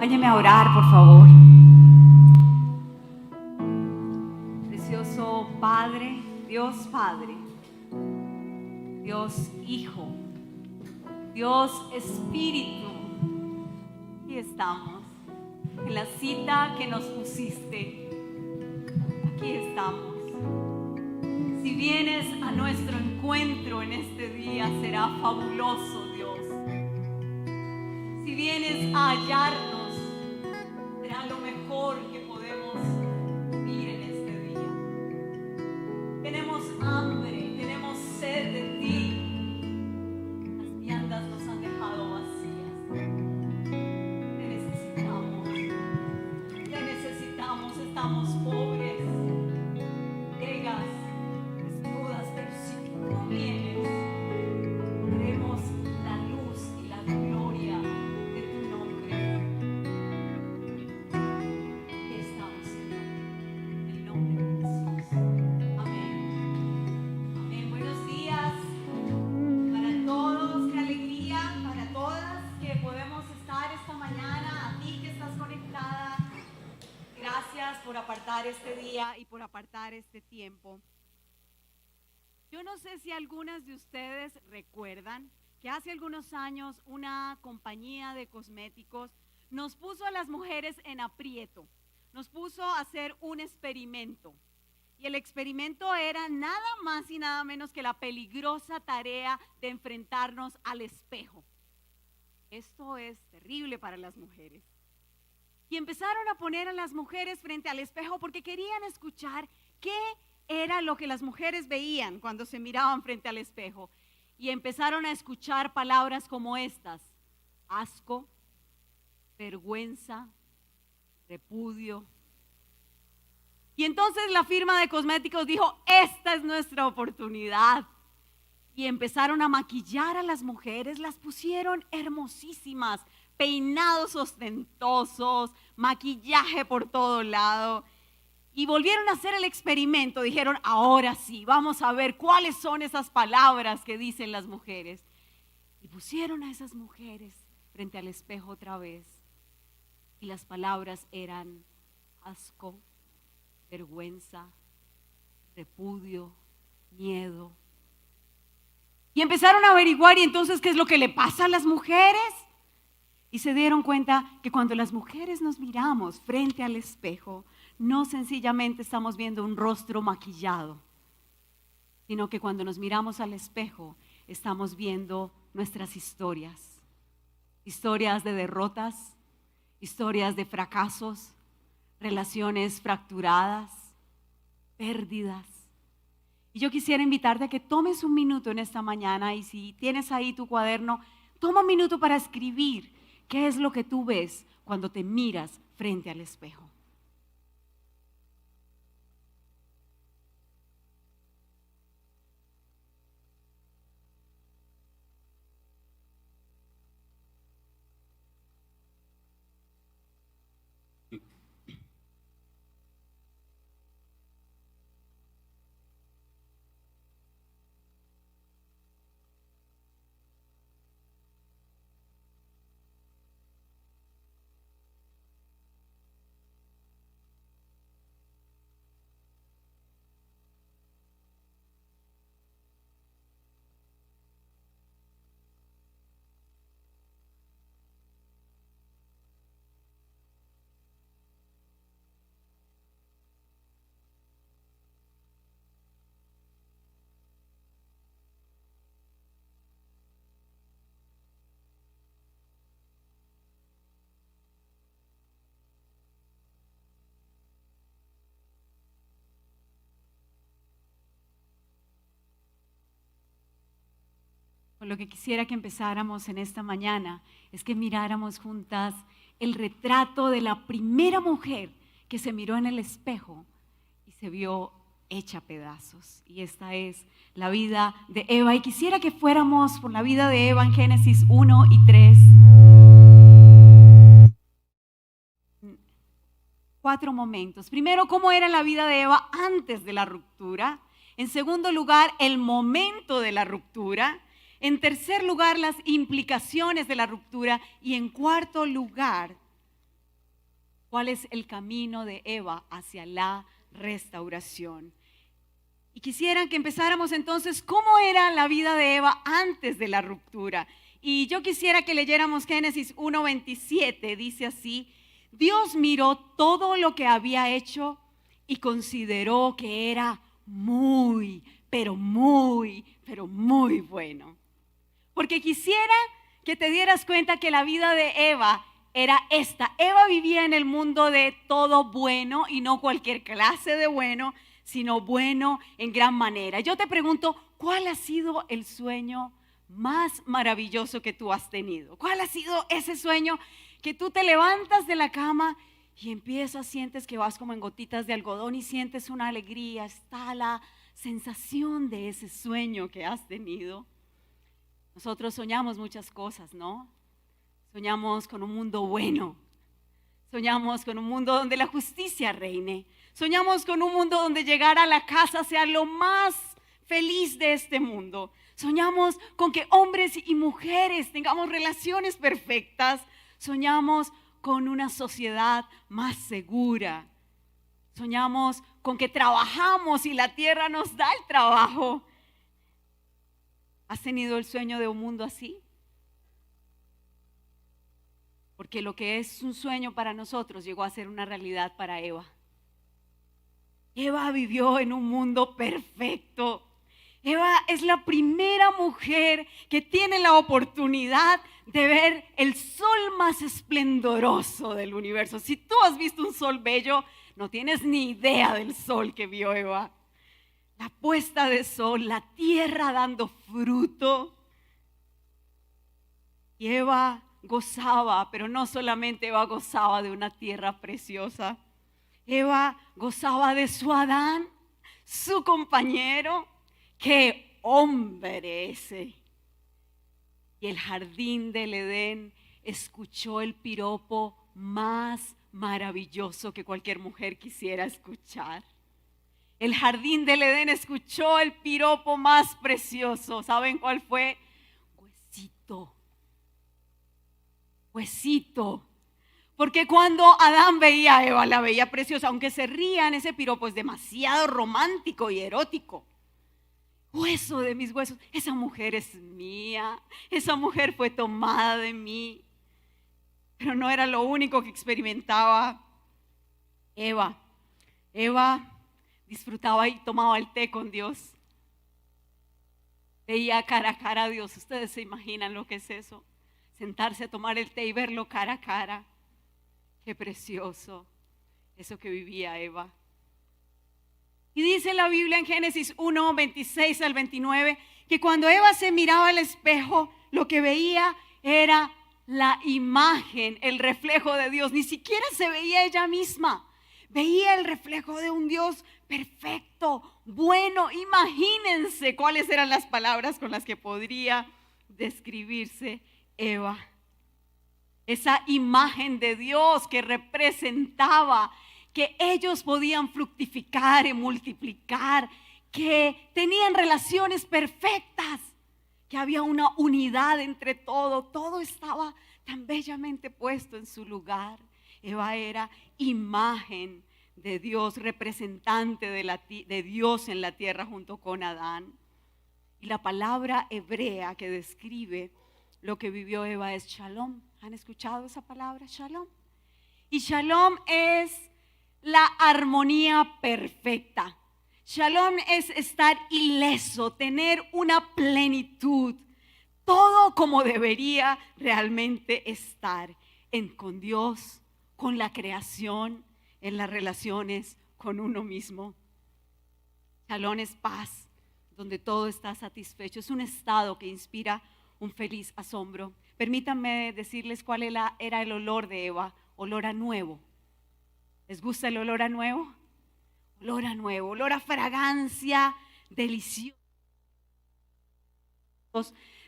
Acompáñeme a orar, por favor. Precioso Padre, Dios Padre, Dios Hijo, Dios Espíritu, aquí estamos, en la cita que nos pusiste, aquí estamos. Si vienes a nuestro encuentro en este día, será fabuloso, Dios. Si vienes a hallarnos, será lo mejor que podemos vivir en este día. Tenemos hambre, tenemos sed de ti. Las viandas nos han dejado vacías. Te necesitamos, estamos pobres, ciegas, desnudas, pero si tú vienes, veremos la luz y la gloria de tu nombre. Aquí estamos, Señor, en el nombre de Jesús. Amén. Amén. Buenos días para todos, qué alegría para todas que podemos estar esta mañana. A ti que estás conectada, gracias por apartar este día y por apartar este tiempo. Yo no sé si algunas de ustedes recuerdan que hace algunos años una compañía de cosméticos nos puso a las mujeres en aprieto, nos puso a hacer un experimento. Y el experimento era nada más y nada menos que la peligrosa tarea de enfrentarnos al espejo. Esto es terrible para las mujeres. Y empezaron a poner a las mujeres frente al espejo porque querían escuchar qué era lo que las mujeres veían cuando se miraban frente al espejo. Y empezaron a escuchar palabras como estas: asco, vergüenza, repudio. Y entonces la firma de cosméticos dijo: esta es nuestra oportunidad. Y empezaron a maquillar a las mujeres, las pusieron hermosísimas, peinados ostentosos, maquillaje por todo lado. Y volvieron a hacer el experimento. Dijeron: ahora sí, vamos a ver cuáles son esas palabras que dicen las mujeres. Y pusieron a esas mujeres frente al espejo otra vez. Y las palabras eran asco, vergüenza, repudio, miedo. Y empezaron a averiguar, y entonces, ¿qué es lo que le pasa a las mujeres? Y se dieron cuenta que cuando las mujeres nos miramos frente al espejo, no sencillamente estamos viendo un rostro maquillado, sino que cuando nos miramos al espejo, estamos viendo nuestras historias. Historias de derrotas, historias de fracasos, relaciones fracturadas, pérdidas. Y yo quisiera invitarte a que tomes un minuto en esta mañana, y si tienes ahí tu cuaderno, toma un minuto para escribir qué es lo que tú ves cuando te miras frente al espejo. Con lo que quisiera que empezáramos en esta mañana es que miráramos juntas el retrato de la primera mujer que se miró en el espejo y se vio hecha pedazos. Y esta es la vida de Eva. Y quisiera que fuéramos por la vida de Eva en Génesis 1 y 3. 4 momentos. Primero, cómo era la vida de Eva antes de la ruptura. En segundo lugar, el momento de la ruptura. En tercer lugar, las implicaciones de la ruptura. Y en cuarto lugar, cuál es el camino de Eva hacia la restauración. Y quisiera que empezáramos entonces cómo era la vida de Eva antes de la ruptura. Y yo quisiera que leyéramos Génesis 1:27, dice así: Dios miró todo lo que había hecho y consideró que era muy, pero muy, pero muy bueno. Porque quisiera que te dieras cuenta que la vida de Eva era esta. Eva vivía en el mundo de todo bueno, y no cualquier clase de bueno, sino bueno en gran manera. Yo te pregunto, ¿cuál ha sido el sueño más maravilloso que tú has tenido? ¿Cuál ha sido ese sueño que tú te levantas de la cama y empiezas, sientes que vas como en gotitas de algodón y sientes una alegría? Está la sensación de ese sueño que has tenido. Nosotros soñamos muchas cosas, ¿no? Soñamos con un mundo bueno, soñamos con un mundo donde la justicia reine, soñamos con un mundo donde llegar a la casa sea lo más feliz de este mundo. Soñamos con que hombres y mujeres tengamos relaciones perfectas. Soñamos con una sociedad más segura. Soñamos con que trabajamos y la tierra nos da el trabajo. ¿Has tenido el sueño de un mundo así? Porque lo que es un sueño para nosotros llegó a ser una realidad para Eva. Eva vivió en un mundo perfecto. Eva es la primera mujer que tiene la oportunidad de ver el sol más esplendoroso del universo. Si tú has visto un sol bello, no tienes ni idea del sol que vio Eva. La puesta de sol, la tierra dando fruto. Y Eva gozaba, pero no solamente Eva gozaba de una tierra preciosa. Eva gozaba de su Adán, su compañero. ¡Qué hombre ese! Y el jardín del Edén escuchó el piropo más maravilloso que cualquier mujer quisiera escuchar. El jardín del Edén escuchó el piropo más precioso. ¿Saben cuál fue? Huesito. Huesito. Porque cuando Adán veía a Eva, la veía preciosa, aunque se rían, ese piropo es demasiado romántico y erótico. Hueso de mis huesos, esa mujer es mía, esa mujer fue tomada de mí. Pero no era lo único que experimentaba Eva. Eva disfrutaba y tomaba el té con Dios. Veía cara a cara a Dios. ¿Ustedes se imaginan lo que es eso? Sentarse a tomar el té y verlo cara a cara. Qué precioso eso que vivía Eva. Y dice la Biblia en Génesis 1:26 al 29, que cuando Eva se miraba al espejo, lo que veía era la imagen, el reflejo de Dios. Ni siquiera se veía ella misma. Veía el reflejo de un Dios perfecto, bueno. Imagínense cuáles eran las palabras con las que podría describirse Eva. Esa imagen de Dios que representaba que ellos podían fructificar y multiplicar, que tenían relaciones perfectas, que había una unidad entre todo estaba tan bellamente puesto en su lugar. Eva era imagen de Dios, representante de Dios en la tierra junto con Adán. Y la palabra hebrea que describe lo que vivió Eva es shalom. ¿Han escuchado esa palabra, shalom? Y shalom es la armonía perfecta. Shalom es estar ileso, tener una plenitud, todo como debería realmente estar con Dios, con la creación, en las relaciones con uno mismo. Shalom es paz, donde todo está satisfecho. Es un estado que inspira un feliz asombro. Permítanme decirles cuál era el olor de Eva, olor a nuevo. ¿Les gusta el olor a nuevo? Olor a nuevo, olor a fragancia deliciosa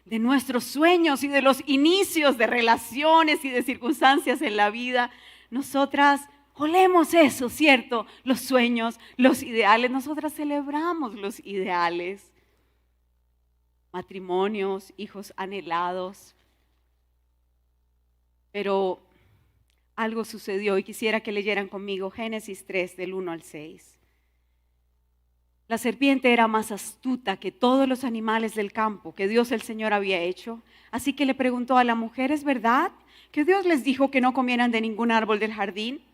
de nuestros sueños y de los inicios de relaciones y de circunstancias en la vida. Nosotras olemos eso, ¿cierto? Los sueños, los ideales. Nosotras celebramos los ideales. Matrimonios, hijos anhelados. Pero algo sucedió y quisiera que leyeran conmigo Génesis 3 del 1 al 6. La serpiente era más astuta que todos los animales del campo que Dios el Señor había hecho. Así que le preguntó a la mujer: ¿es verdad que Dios les dijo que no comieran de ningún árbol del jardín?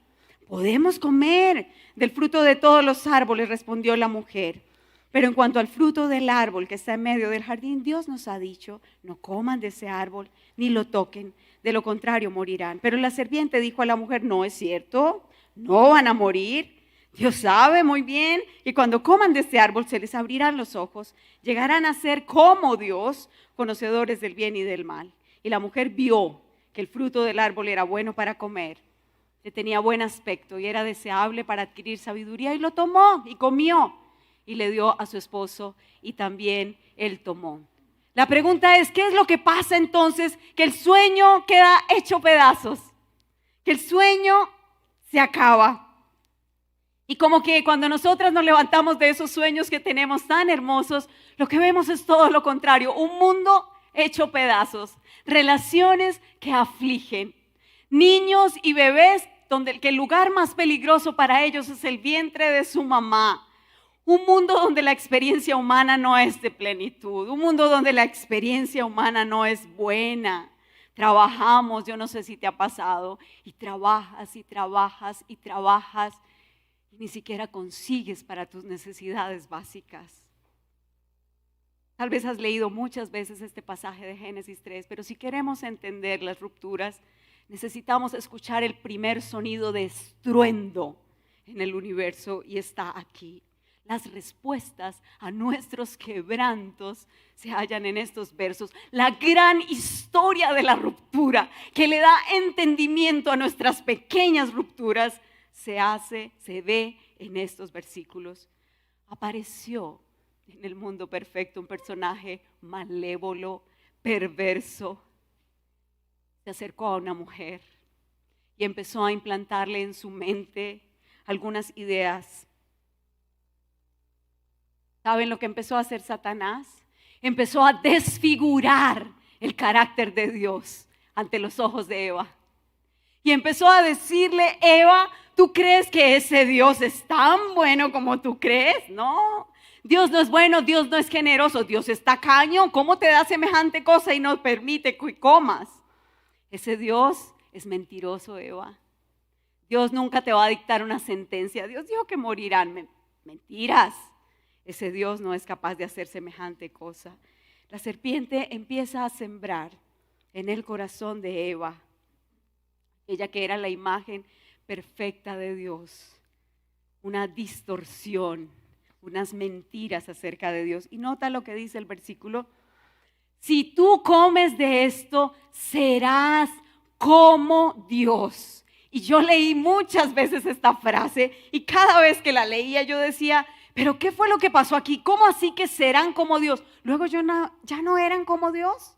Podemos comer del fruto de todos los árboles, respondió la mujer. Pero en cuanto al fruto del árbol que está en medio del jardín, Dios nos ha dicho: no coman de ese árbol, ni lo toquen, de lo contrario morirán. Pero la serpiente dijo a la mujer: no es cierto, no van a morir. Dios sabe muy bien que cuando coman de este árbol se les abrirán los ojos, llegarán a ser como Dios, conocedores del bien y del mal. Y la mujer vio que el fruto del árbol era bueno para comer, que tenía buen aspecto y era deseable para adquirir sabiduría, y lo tomó y comió y le dio a su esposo y también él tomó. La pregunta es: ¿qué es lo que pasa entonces? Que el sueño queda hecho pedazos, que el sueño se acaba. Y como que cuando nosotras nos levantamos de esos sueños que tenemos tan hermosos, lo que vemos es todo lo contrario: un mundo hecho pedazos, relaciones que afligen, niños y bebés que el lugar más peligroso para ellos es el vientre de su mamá. Un mundo donde la experiencia humana no es de plenitud, un mundo donde la experiencia humana no es buena. Trabajamos, yo no sé si te ha pasado, y trabajas y trabajas y trabajas, y ni siquiera consigues para tus necesidades básicas. Tal vez has leído muchas veces este pasaje de Génesis 3, pero si queremos entender las rupturas, necesitamos escuchar el primer sonido de estruendo en el universo, y está aquí. Las respuestas a nuestros quebrantos se hallan en estos versos. La gran historia de la ruptura que le da entendimiento a nuestras pequeñas rupturas se ve en estos versículos. Apareció en el mundo perfecto un personaje malévolo, perverso. Se acercó a una mujer y empezó a implantarle en su mente algunas ideas. ¿Saben lo que empezó a hacer Satanás? Empezó a desfigurar el carácter de Dios ante los ojos de Eva. Y empezó a decirle: Eva, ¿tú crees que ese Dios es tan bueno como tú crees? No, Dios no es bueno, Dios no es generoso, Dios es tacaño. ¿Cómo te da semejante cosa y no permite que comas? Ese Dios es mentiroso, Eva. Dios nunca te va a dictar una sentencia. Dios dijo que morirán. Mentiras. Ese Dios no es capaz de hacer semejante cosa. La serpiente empieza a sembrar en el corazón de Eva, ella que era la imagen perfecta de Dios, una distorsión, unas mentiras acerca de Dios. Y nota lo que dice el versículo: si tú comes de esto, serás como Dios. Y yo leí muchas veces esta frase, y cada vez que la leía yo decía: ¿pero qué fue lo que pasó aquí? ¿Cómo así que serán como Dios? Luego ya no eran como Dios.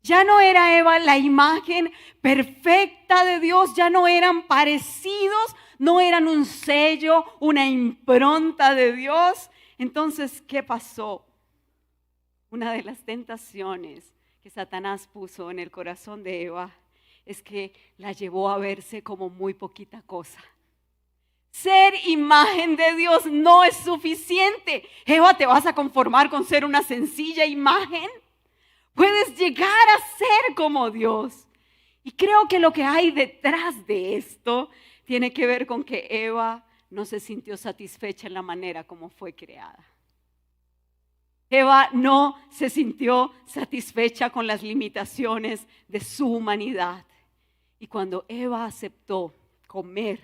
Ya no era Eva la imagen perfecta de Dios, ya no eran parecidos, no eran un sello, una impronta de Dios. Entonces, ¿qué pasó? Una de las tentaciones que Satanás puso en el corazón de Eva es que la llevó a verse como muy poquita cosa. Ser imagen de Dios no es suficiente. Eva, ¿te vas a conformar con ser una sencilla imagen? Puedes llegar a ser como Dios. Y creo que lo que hay detrás de esto tiene que ver con que Eva no se sintió satisfecha en la manera como fue creada. Eva no se sintió satisfecha con las limitaciones de su humanidad. Y cuando Eva aceptó comer,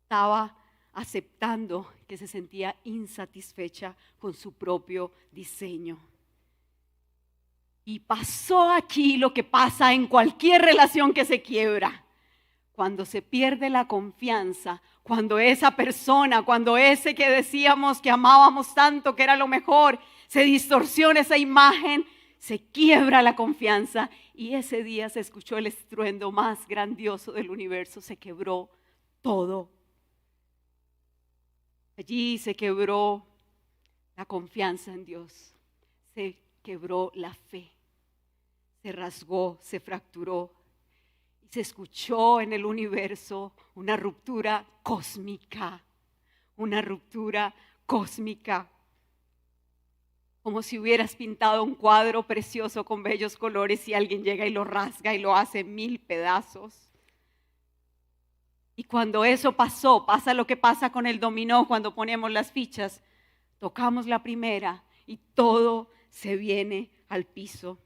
estaba aceptando que se sentía insatisfecha con su propio diseño. Y pasó aquí lo que pasa en cualquier relación que se quiebra. Cuando se pierde la confianza, cuando esa persona, cuando ese que decíamos que amábamos tanto, que era lo mejor, se distorsiona esa imagen, se quiebra la confianza, y ese día se escuchó el estruendo más grandioso del universo. Se quebró todo. Allí se quebró la confianza en Dios, se quebró la fe, se rasgó, se fracturó. Y se escuchó en el universo una ruptura cósmica, una ruptura cósmica. Como si hubieras pintado un cuadro precioso con bellos colores y alguien llega y lo rasga y lo hace 1000 pedazos. Y cuando eso pasó, pasa lo que pasa con el dominó cuando ponemos las fichas. Tocamos la primera y todo se viene al piso.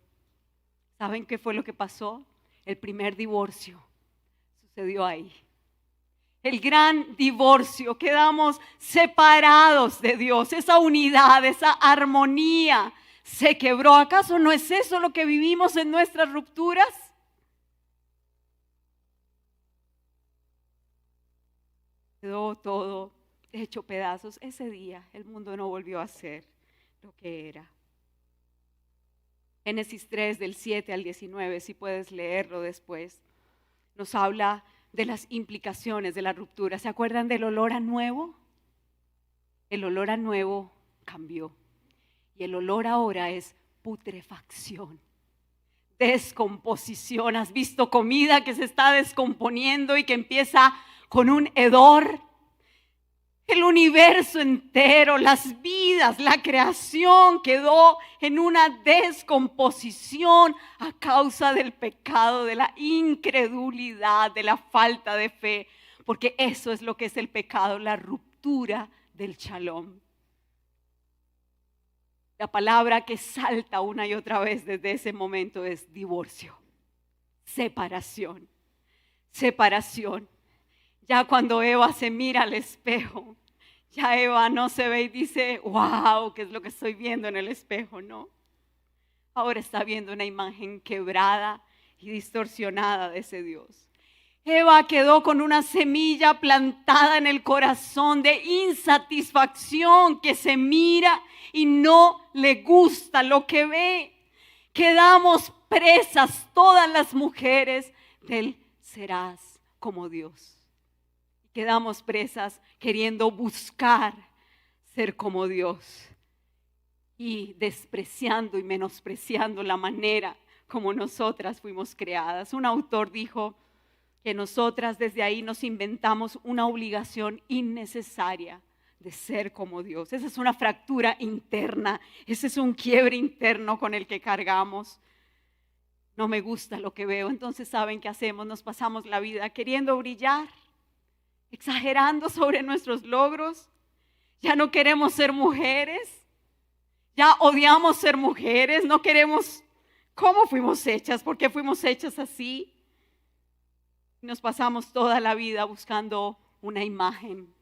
¿Saben qué fue lo que pasó? El primer divorcio sucedió ahí. El gran divorcio, quedamos separados de Dios. Esa unidad, esa armonía se quebró. ¿Acaso no es eso lo que vivimos en nuestras rupturas? Quedó todo hecho pedazos. Ese día el mundo no volvió a ser lo que era. Génesis 3 del 7 al 19, si puedes leerlo después, nos habla de las implicaciones de la ruptura. ¿Se acuerdan del olor a nuevo? El olor a nuevo cambió. Y el olor ahora es putrefacción, descomposición. ¿Has visto comida que se está descomponiendo y que empieza con un hedor? El universo entero, las vidas, la creación quedó en una descomposición a causa del pecado, de la incredulidad, de la falta de fe, porque eso es lo que es el pecado, la ruptura del shalom. La palabra que salta una y otra vez desde ese momento es divorcio, separación, separación. Ya cuando Eva se mira al espejo, ya Eva no se ve y dice, wow, ¿qué es lo que estoy viendo en el espejo? No. Ahora está viendo una imagen quebrada y distorsionada de ese Dios. Eva quedó con una semilla plantada en el corazón de insatisfacción, que se mira y no le gusta lo que ve. Quedamos presas todas las mujeres del serás como Dios. Quedamos presas queriendo buscar ser como Dios y despreciando y menospreciando la manera como nosotras fuimos creadas. Un autor dijo que nosotras desde ahí nos inventamos una obligación innecesaria de ser como Dios. Esa es una fractura interna, ese es un quiebre interno con el que cargamos. No me gusta lo que veo, entonces ¿saben qué hacemos? Nos pasamos la vida queriendo brillar, exagerando sobre nuestros logros. Ya no queremos ser mujeres, ya odiamos ser mujeres, no queremos. ¿Cómo fuimos hechas? ¿Por qué fuimos hechas así? Nos pasamos toda la vida buscando una imagen.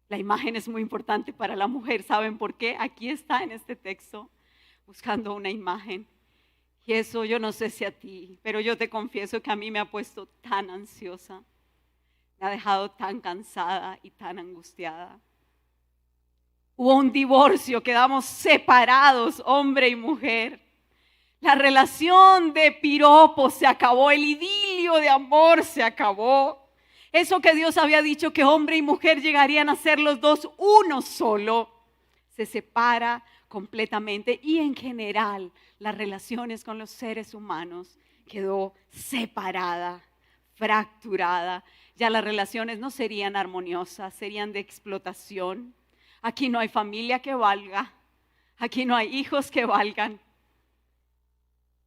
La imagen es muy importante para la mujer. ¿Saben por qué? Aquí está en este texto, buscando una imagen. Y eso yo no sé si a ti, pero yo te confieso que a mí me ha puesto tan ansiosa. Me ha dejado tan cansada y tan angustiada. Hubo un divorcio, quedamos separados, hombre y mujer. La relación de piropo se acabó, el idilio de amor se acabó. Eso que Dios había dicho que hombre y mujer llegarían a ser los dos uno solo, se separa completamente. Y en general, las relaciones con los seres humanos quedó separada, fracturada. Ya las relaciones no serían armoniosas, serían de explotación. Aquí no hay familia que valga, aquí no hay hijos que valgan.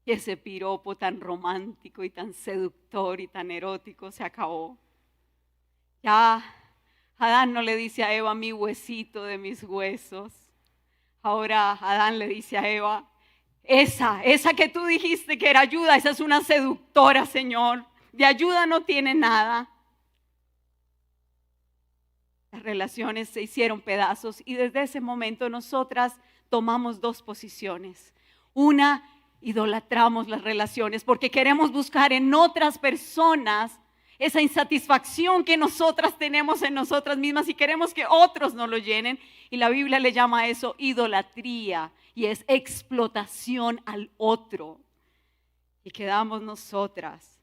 Y ese piropo tan romántico y tan seductor y tan erótico se acabó. Ya Adán no le dice a Eva, mi huesito de mis huesos. Ahora Adán le dice a Eva, esa que tú dijiste que era ayuda, esa es una seductora, Señor. De ayuda no tiene nada. Las relaciones se hicieron pedazos y desde ese momento nosotras tomamos dos posiciones. Una, idolatramos las relaciones porque queremos buscar en otras personas esa insatisfacción que nosotras tenemos en nosotras mismas y queremos que otros nos lo llenen. Y la Biblia le llama a eso idolatría y es explotación al otro. Y quedamos nosotras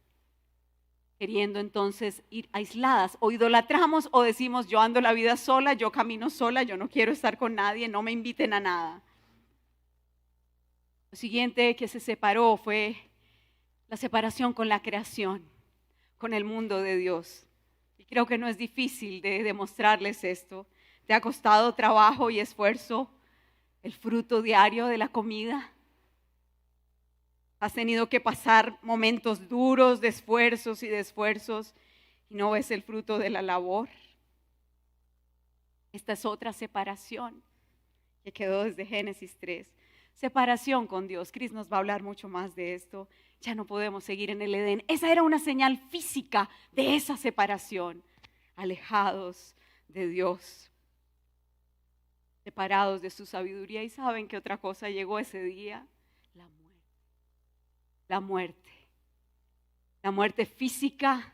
queriendo entonces ir aisladas, o idolatramos o decimos yo ando la vida sola, yo camino sola, yo no quiero estar con nadie, no me inviten a nada. Lo siguiente que se separó fue la separación con la creación. con el mundo de Dios. Y creo que no es difícil de demostrarles esto. ¿Te ha costado trabajo y esfuerzo el fruto diario de la comida? ¿Has tenido que pasar momentos duros de esfuerzos y no ves el fruto de la labor? Esta es otra separación que quedó desde Génesis 3. Separación con Dios. Cris nos va a hablar mucho más de esto. Ya no podemos seguir en el Edén. Esa era una señal física de esa separación. Alejados de Dios, separados de su sabiduría. ¿Y saben qué otra cosa llegó ese día? La muerte. La muerte. La muerte física,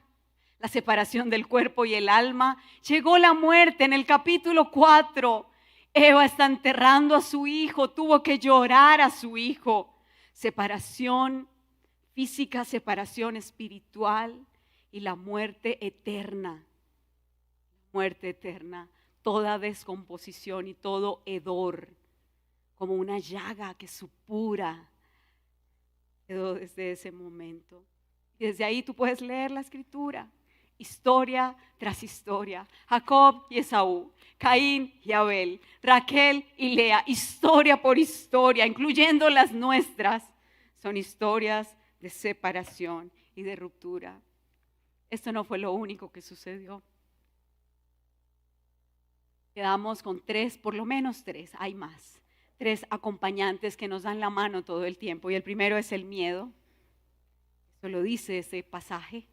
la separación del cuerpo y el alma. Llegó la muerte en el capítulo 4. Eva está enterrando a su hijo, tuvo que llorar a su hijo. Separación física, separación espiritual y la muerte eterna. Muerte eterna, toda descomposición y todo hedor, como una llaga que supura, quedó desde ese momento. Y desde ahí tú puedes leer la escritura, historia tras historia. Jacob y Esaú, Caín y Abel, Raquel y Lea, historia por historia, incluyendo las nuestras, son historias de separación y de ruptura. Esto no fue lo único que sucedió. Quedamos con por lo menos tres, hay más. 3 acompañantes que nos dan la mano todo el tiempo. Y el primero es el miedo. Eso lo dice ese pasaje.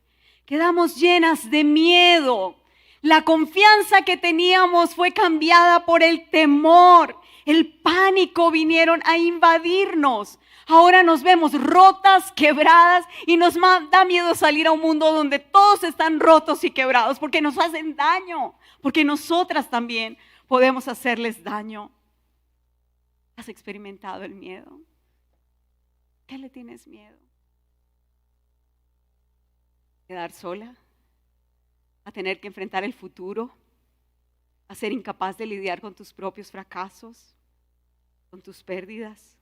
Quedamos llenas de miedo. La confianza que teníamos fue cambiada por el temor. El pánico vinieron a invadirnos. Ahora nos vemos rotas, quebradas y nos da miedo salir a un mundo donde todos están rotos y quebrados porque nos hacen daño, porque nosotras también podemos hacerles daño. ¿Has experimentado el miedo? ¿Qué le tienes miedo? ¿Quedar sola? ¿A tener que enfrentar el futuro? ¿A ser incapaz de lidiar con tus propios fracasos? ¿Con tus pérdidas?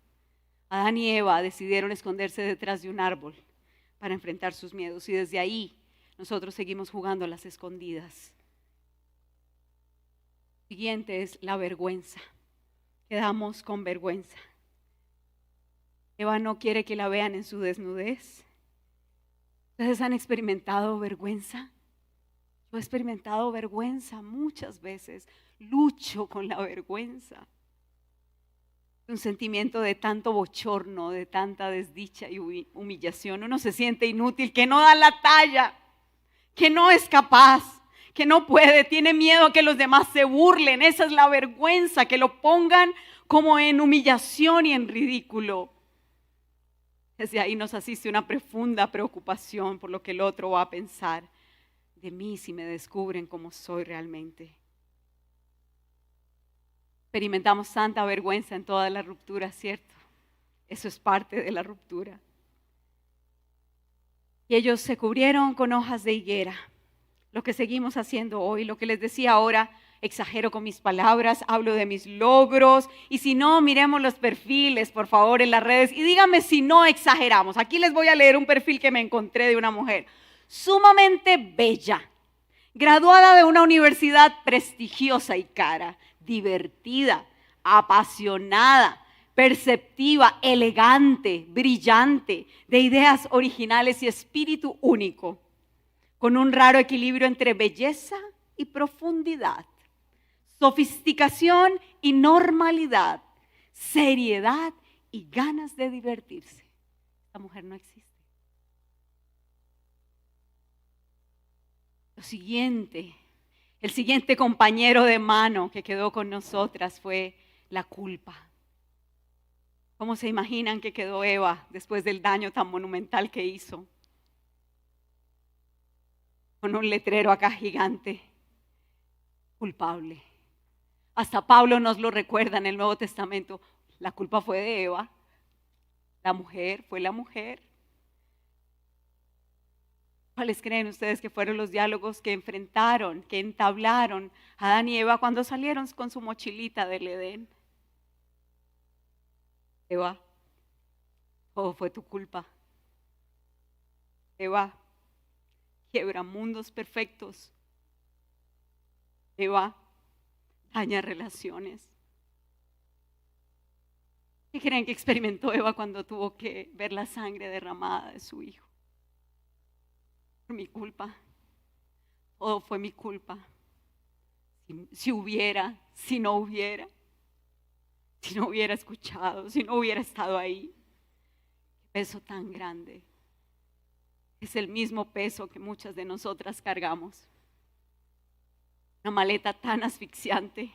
Adán y Eva decidieron esconderse detrás de un árbol para enfrentar sus miedos y desde ahí nosotros seguimos jugando a las escondidas. Siguiente es la vergüenza. Quedamos con vergüenza. Eva no quiere que la vean en su desnudez. ¿Ustedes han experimentado vergüenza? Yo he experimentado vergüenza muchas veces. Lucho con la vergüenza. Un sentimiento de tanto bochorno, de tanta desdicha y humillación. Uno se siente inútil, que no da la talla, que no es capaz, que no puede, tiene miedo a que los demás se burlen. Esa es la vergüenza, que lo pongan como en humillación y en ridículo. Desde ahí nos asiste una profunda preocupación por lo que el otro va a pensar de mí si me descubren cómo soy realmente. Experimentamos tanta vergüenza en toda la ruptura, ¿cierto? Eso es parte de la ruptura. Y ellos se cubrieron con hojas de higuera. Lo que seguimos haciendo hoy, lo que les decía ahora, exagero con mis palabras, hablo de mis logros. Y si no, miremos los perfiles, por favor, en las redes. Y díganme si no exageramos. Aquí les voy a leer un perfil que me encontré de una mujer sumamente bella, graduada de una universidad prestigiosa y cara, divertida, apasionada, perceptiva, elegante, brillante, de ideas originales y espíritu único, con un raro equilibrio entre belleza y profundidad, sofisticación y normalidad, seriedad y ganas de divertirse. Esta mujer no existe. El siguiente compañero de mano que quedó con nosotras fue la culpa. ¿Cómo se imaginan que quedó Eva después del daño tan monumental que hizo? Con un letrero acá gigante, culpable. Hasta Pablo nos lo recuerda en el Nuevo Testamento. La culpa fue de Eva, la mujer fue la mujer. ¿Cuáles creen ustedes que fueron los diálogos que enfrentaron, que entablaron Adán y Eva cuando salieron con su mochilita del Edén? Eva, todo fue tu culpa. Eva, quiebra mundos perfectos. Eva daña relaciones. ¿Qué creen que experimentó Eva cuando tuvo que ver la sangre derramada de su hijo? Por mi culpa. Todo fue mi culpa. Si no hubiera escuchado, si no hubiera estado ahí. Qué peso tan grande. Es el mismo peso que muchas de nosotras cargamos. Una maleta tan asfixiante.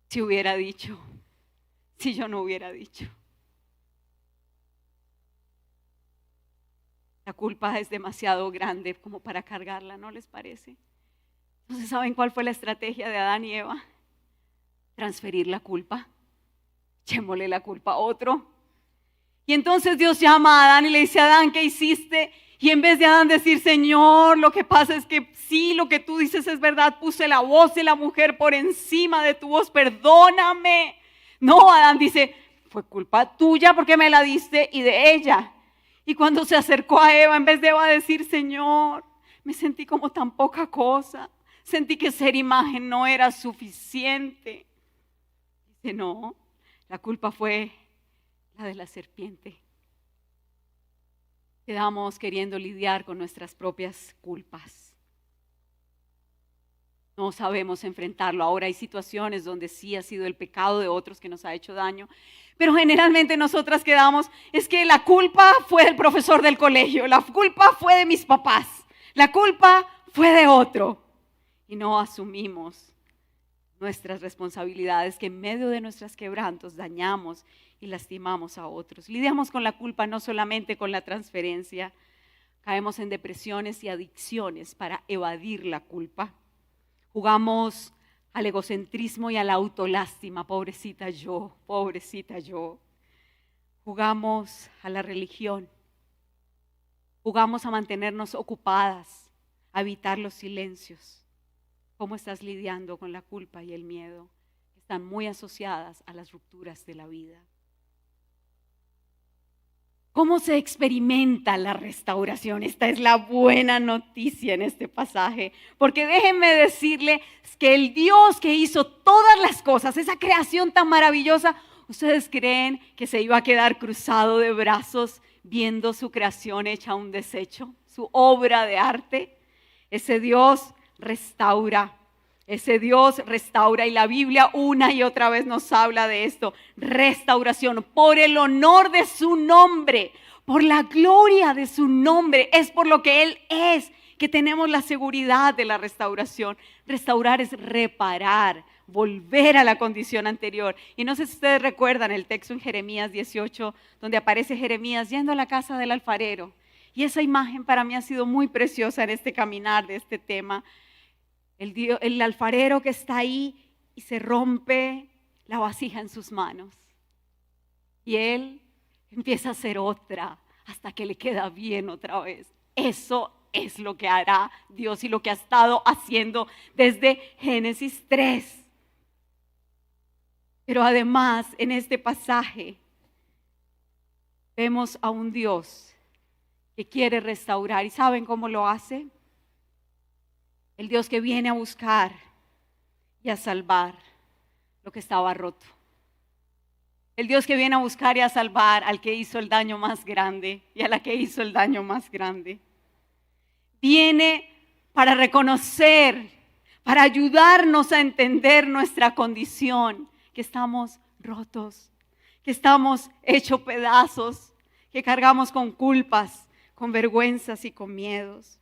Si yo no hubiera dicho. La culpa es demasiado grande como para cargarla, ¿no les parece? Entonces, ¿saben cuál fue la estrategia de Adán y Eva? Transferir la culpa. Echémosle la culpa a otro. Y entonces Dios llama a Adán y le dice: Adán, ¿qué hiciste? Y en vez de Adán decir: Señor, lo que pasa es que sí, lo que tú dices es verdad, puse la voz de la mujer por encima de tu voz, perdóname. No, Adán dice: fue culpa tuya porque me la diste y de ella. Y cuando se acercó a Eva, en vez de Eva decir: Señor, me sentí como tan poca cosa, sentí que ser imagen no era suficiente. Dice: no, la culpa fue la de la serpiente. Quedamos queriendo lidiar con nuestras propias culpas. No sabemos enfrentarlo. Ahora hay situaciones donde sí ha sido el pecado de otros que nos ha hecho daño, pero generalmente nosotras quedamos: es que la culpa fue del profesor del colegio, la culpa fue de mis papás, la culpa fue de otro. Y no asumimos nuestras responsabilidades, que en medio de nuestros quebrantos dañamos y lastimamos a otros. Lidiamos con la culpa no solamente con la transferencia, caemos en depresiones y adicciones para evadir la culpa. Jugamos al egocentrismo y a la autolástima: pobrecita yo, pobrecita yo. Jugamos a la religión, jugamos a mantenernos ocupadas, a evitar los silencios. ¿Cómo estás lidiando con la culpa y el miedo? Están muy asociadas a las rupturas de la vida. ¿Cómo se experimenta la restauración? Esta es la buena noticia en este pasaje, porque déjenme decirles que el Dios que hizo todas las cosas, esa creación tan maravillosa, ¿ustedes creen que se iba a quedar cruzado de brazos viendo su creación hecha un desecho, su obra de arte? Ese Dios restaura. Ese Dios restaura, y la Biblia una y otra vez nos habla de esto: restauración por el honor de su nombre, por la gloria de su nombre. Es por lo que Él es que tenemos la seguridad de la restauración. Restaurar es reparar, volver a la condición anterior. Y no sé si ustedes recuerdan el texto en Jeremías 18, donde aparece Jeremías yendo a la casa del alfarero. Y esa imagen para mí ha sido muy preciosa en este caminar de este tema. El alfarero que está ahí y se rompe la vasija en sus manos. Y él empieza a hacer otra hasta que le queda bien otra vez. Eso es lo que hará Dios y lo que ha estado haciendo desde Génesis 3. Pero además, en este pasaje vemos a un Dios que quiere restaurar. ¿Y saben cómo lo hace? El Dios que viene a buscar y a salvar lo que estaba roto. El Dios que viene a buscar y a salvar al que hizo el daño más grande y a la que hizo el daño más grande. Viene para reconocer, para ayudarnos a entender nuestra condición, que estamos rotos, que estamos hechos pedazos, que cargamos con culpas, con vergüenzas y con miedos.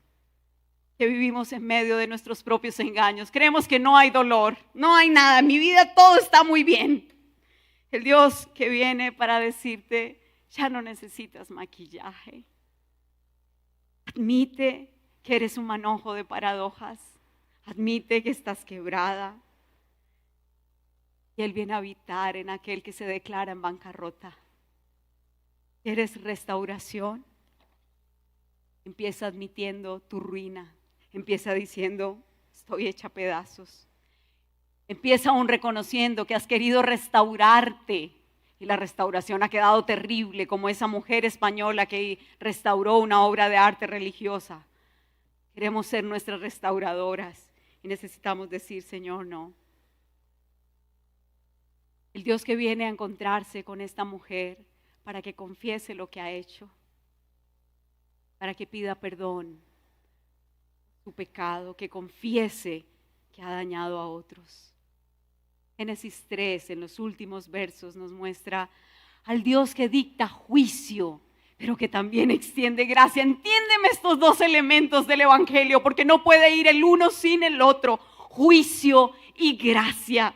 Que vivimos en medio de nuestros propios engaños. Creemos que no hay dolor, no hay nada, en mi vida todo está muy bien. El Dios que viene para decirte: ya no necesitas maquillaje. Admite que eres un manojo de paradojas. Admite que estás quebrada. Y Él viene a habitar en aquel que se declara en bancarrota. ¿Quieres restauración? Empieza admitiendo tu ruina. Empieza diciendo: estoy hecha pedazos. Empieza aún reconociendo que has querido restaurarte, y la restauración ha quedado terrible, como esa mujer española que restauró una obra de arte religiosa. Queremos ser nuestras restauradoras y necesitamos decir, Señor, no. El Dios que viene a encontrarse con esta mujer para que confiese lo que ha hecho, para que pida perdón su pecado, que confiese que ha dañado a otros. Génesis 3, en los últimos versos, nos muestra al Dios que dicta juicio, pero que también extiende gracia. Entiéndeme estos dos elementos del Evangelio, porque no puede ir el uno sin el otro. Juicio y gracia.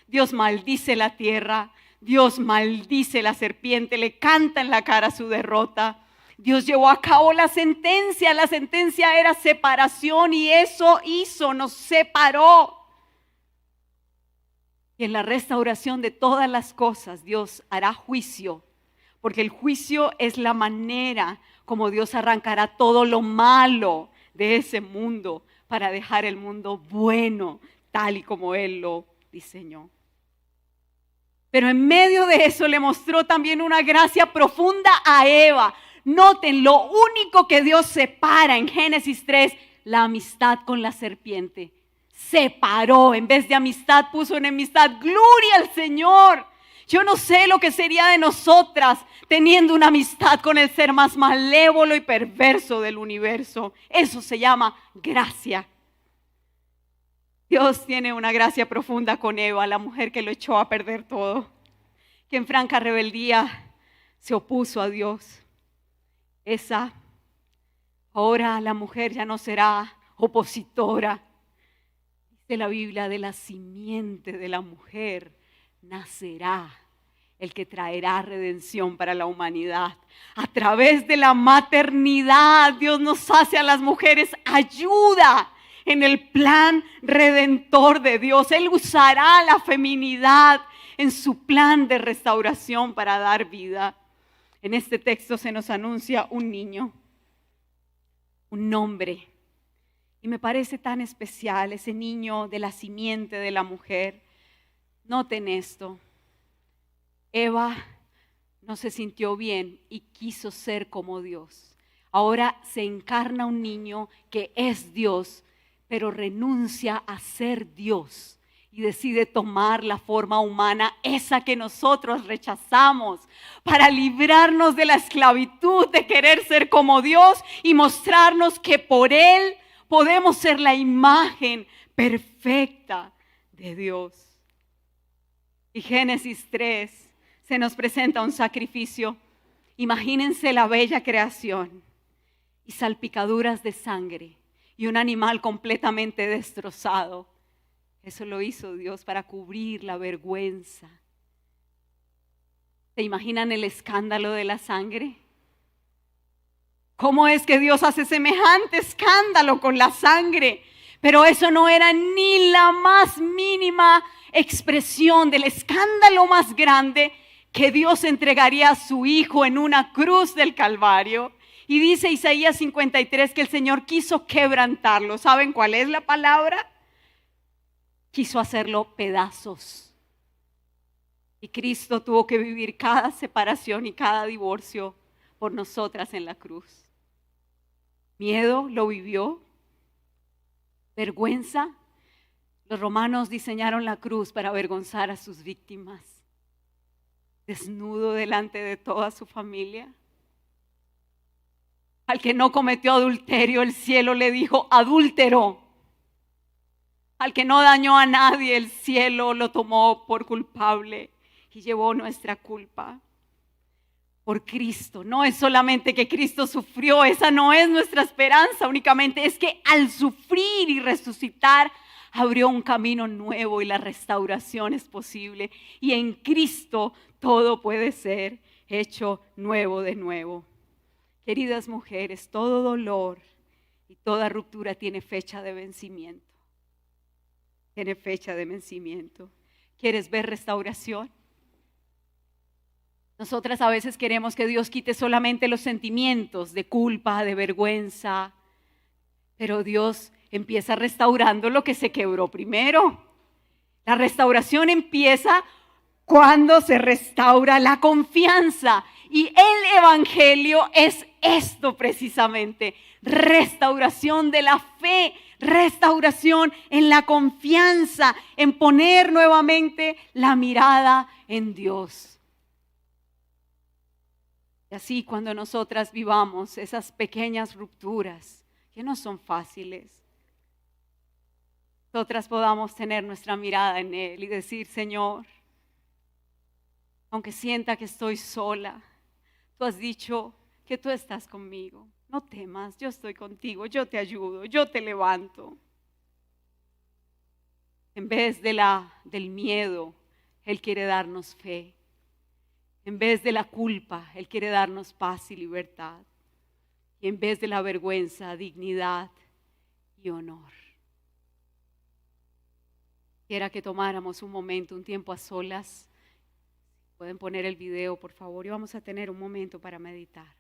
Dios maldice la tierra, Dios maldice la serpiente, le canta en la cara su derrota. Dios llevó a cabo la sentencia era separación y eso hizo, nos separó. Y en la restauración de todas las cosas Dios hará juicio, porque el juicio es la manera como Dios arrancará todo lo malo de ese mundo para dejar el mundo bueno, tal y como Él lo diseñó. Pero en medio de eso le mostró también una gracia profunda a Eva. Noten, lo único que Dios separa en Génesis 3, la amistad con la serpiente. Separó, en vez de amistad puso enemistad. Gloria al Señor. Yo no sé lo que sería de nosotras teniendo una amistad con el ser más malévolo y perverso del universo. Eso se llama gracia. Dios tiene una gracia profunda con Eva, la mujer que lo echó a perder todo, que en franca rebeldía se opuso a Dios. Ahora la mujer ya no será opositora. Dice la Biblia, de la simiente de la mujer nacerá el que traerá redención para la humanidad. A través de la maternidad, Dios nos hace a las mujeres ayuda en el plan redentor de Dios. Él usará la feminidad en su plan de restauración para dar vida. En este texto se nos anuncia un niño, un nombre. Y me parece tan especial ese niño de la simiente de la mujer. Noten esto. Eva no se sintió bien y quiso ser como Dios. Ahora se encarna un niño que es Dios, pero renuncia a ser Dios y decide tomar la forma humana, esa que nosotros rechazamos, para librarnos de la esclavitud de querer ser como Dios y mostrarnos que por Él podemos ser la imagen perfecta de Dios. Y Génesis 3 se nos presenta un sacrificio. Imagínense la bella creación y salpicaduras de sangre y un animal completamente destrozado. Eso lo hizo Dios para cubrir la vergüenza. ¿Se imaginan el escándalo de la sangre? ¿Cómo es que Dios hace semejante escándalo con la sangre? Pero eso no era ni la más mínima expresión del escándalo más grande que Dios entregaría a su Hijo en una cruz del Calvario. Y dice Isaías 53 que el Señor quiso quebrantarlo. ¿Saben cuál es la palabra? Quiso hacerlo pedazos. Y Cristo tuvo que vivir cada separación y cada divorcio por nosotras en la cruz. Miedo lo vivió. Vergüenza. Los romanos diseñaron la cruz para avergonzar a sus víctimas. Desnudo delante de toda su familia. Al que no cometió adulterio, el cielo le dijo adúltero. Al que no dañó a nadie, el cielo lo tomó por culpable y llevó nuestra culpa. Por Cristo. No es solamente que Cristo sufrió, esa no es nuestra esperanza únicamente, es que al sufrir y resucitar abrió un camino nuevo y la restauración es posible. Y en Cristo todo puede ser hecho nuevo de nuevo. Queridas mujeres, todo dolor y toda ruptura tiene fecha de vencimiento. Tiene fecha de vencimiento. ¿Quieres ver restauración? Nosotras a veces queremos que Dios quite solamente los sentimientos de culpa, de vergüenza, pero Dios empieza restaurando lo que se quebró primero. La restauración empieza cuando se restaura la confianza. Y el evangelio es esto precisamente, restauración de la fe, restauración en la confianza, en poner nuevamente la mirada en Dios. Y así cuando nosotras vivamos esas pequeñas rupturas, que no son fáciles, nosotras podamos tener nuestra mirada en Él y decir, Señor, aunque sienta que estoy sola, tú has dicho que tú estás conmigo. No temas, yo estoy contigo, yo te ayudo, yo te levanto. En vez del miedo, Él quiere darnos fe. En vez de la culpa, Él quiere darnos paz y libertad. Y en vez de la vergüenza, dignidad y honor. Quisiera que tomáramos un momento, un tiempo a solas. Pueden poner el video, por favor, y vamos a tener un momento para meditar.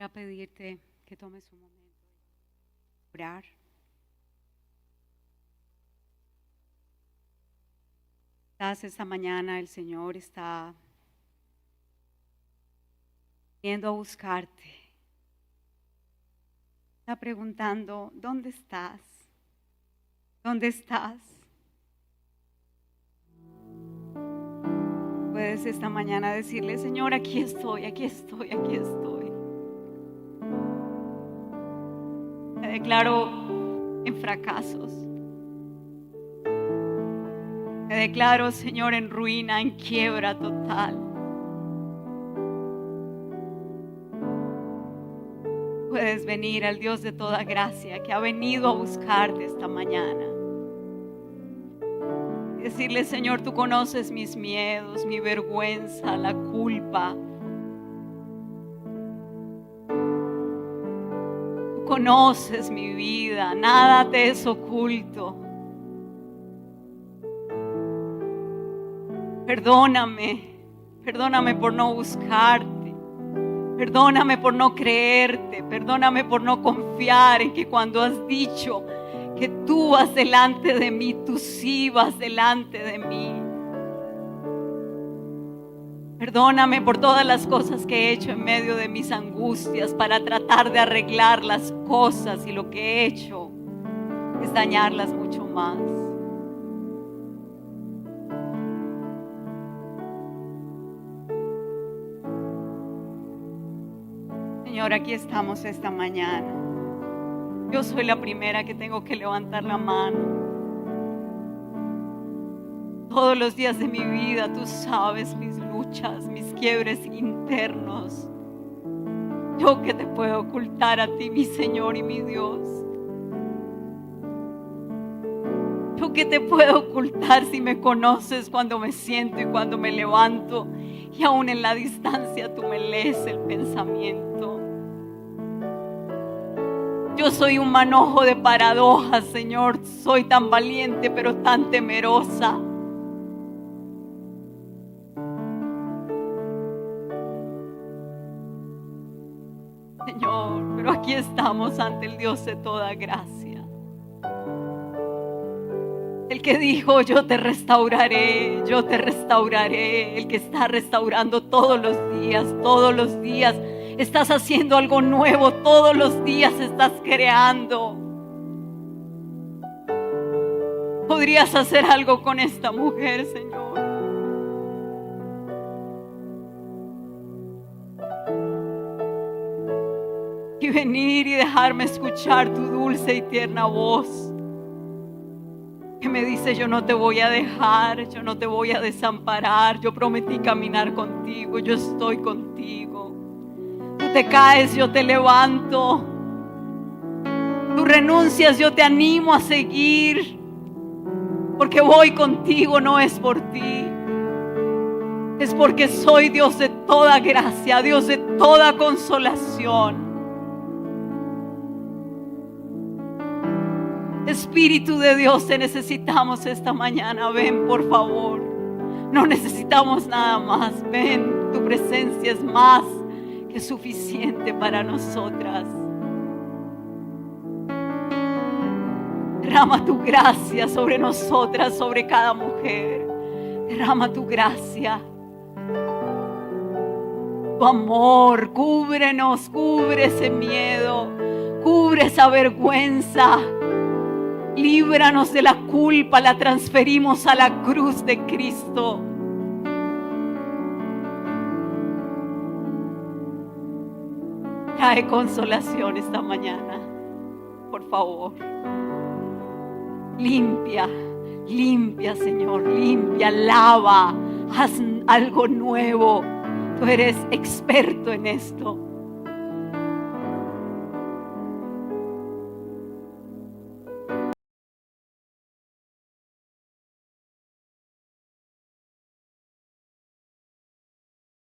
Voy a pedirte que tomes un momento para orar. Quizás esta mañana el Señor está yendo a buscarte. Está preguntando, ¿dónde estás? ¿Dónde estás? Puedes esta mañana decirle, Señor, aquí estoy, aquí estoy, aquí estoy. Me declaro en fracasos. Me declaro, Señor, en ruina, en quiebra total. Puedes venir al Dios de toda gracia que ha venido a buscarte esta mañana. Y decirle, Señor, tú conoces mis miedos, mi vergüenza, la culpa. Tú conoces mi vida, nada te es oculto. Perdóname por no buscarte. Perdóname por no creerte, perdóname por no confiar en que cuando has dicho que tú vas delante de mí, tú sí vas delante de mí. Perdóname por todas las cosas que he hecho en medio de mis angustias para tratar de arreglar las cosas, y lo que he hecho es dañarlas mucho más. Señor, aquí estamos esta mañana. Yo soy la primera que tengo que levantar la mano. Todos los días de mi vida tú sabes mis luchas, mis quiebres internos. Yo que te puedo ocultar a ti, mi Señor y mi Dios. Yo que te puedo ocultar si me conoces cuando me siento y cuando me levanto, y aún en la distancia tú me lees el pensamiento. Yo soy un manojo de paradojas, Señor. Soy tan valiente pero tan temerosa. Señor, pero aquí estamos ante el Dios de toda gracia. El que dijo, yo te restauraré, yo te restauraré. El que está restaurando todos los días, todos los días. Estás haciendo algo nuevo, todos los días estás creando. Podrías hacer algo con esta mujer, Señor. Y venir y dejarme escuchar tu dulce y tierna voz, que me dice, yo no te voy a dejar, yo no te voy a desamparar, yo prometí caminar contigo, yo estoy contigo. Tú te caes, yo te levanto. Tú renuncias, yo te animo a seguir, porque voy contigo, no es por ti. Es porque soy Dios de toda gracia, Dios de toda consolación. Espíritu de Dios, te necesitamos esta mañana. Ven, por favor. No necesitamos nada más. Ven, tu presencia es más que suficiente para nosotras. Derrama tu gracia sobre nosotras, sobre cada mujer. Derrama tu gracia. Tu amor, cúbrenos, cubre ese miedo, cubre esa vergüenza. Líbranos de la culpa, la transferimos a la cruz de Cristo. Trae consolación esta mañana, por favor. Limpia, limpia, Señor, limpia, lava, haz algo nuevo. Tú eres experto en esto.